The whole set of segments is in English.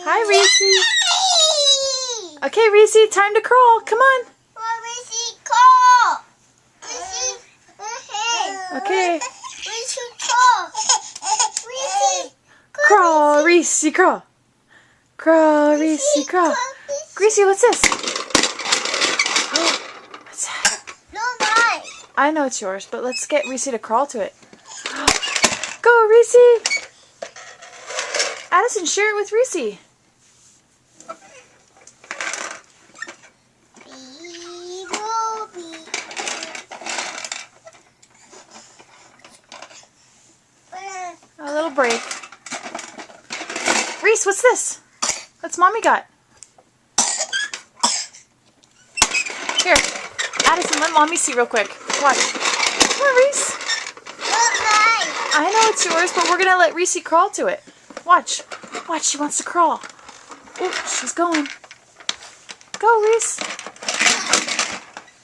Hi, Reese. Okay, Reese, time to crawl. Come on. Reese, crawl. Reese, Okay. Reese, crawl. Reese, Crawl, Reese, crawl. Crawl, Reese, crawl. Greasy, what's this? What's that? No, mine. I know it's yours, but let's get Reese to crawl to it. Go, Reese. Addison, share it with Reese. A little break. Reese, what's this? What's Mommy got? Here, Addison, let Mommy see real quick. Watch. Come on, Reese. I know it's yours, but we're gonna let Reese crawl to it. Watch. Watch, she wants to crawl. Oop, she's going. Go, Reese.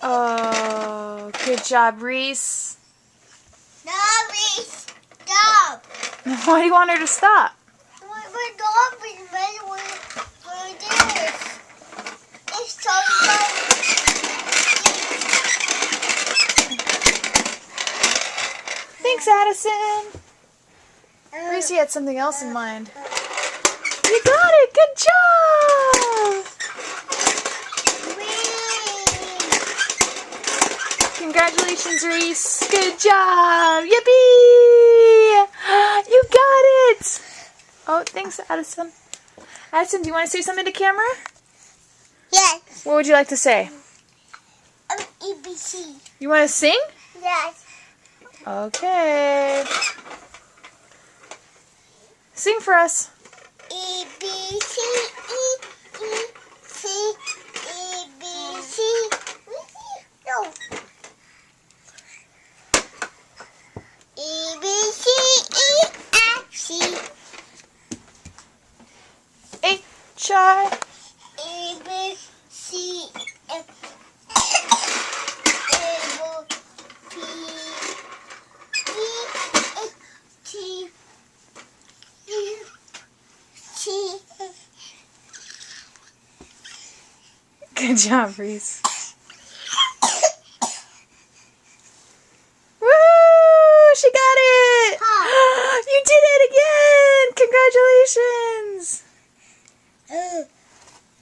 Oh, good job, Reese. No, Reese, stop. Why do you want her to stop? We're dolphins, we're this. It's so fun. Thanks, Addison. Reese had something else in mind. You got it! Good job! Congratulations, Reese. Good job! Yippee! You got it! Oh, thanks, Addison. Addison, do you want to say something to camera? Yes. What would you like to say? EBC. You want to sing? Yes. Okay. Sing for us. EBC, E, C, EBC. No. EBC, E, F, C. H-I. A, B, C, F, P, E, F, T, U, C. Good job, Reese. Woo! She got it! You did it again! Congratulations!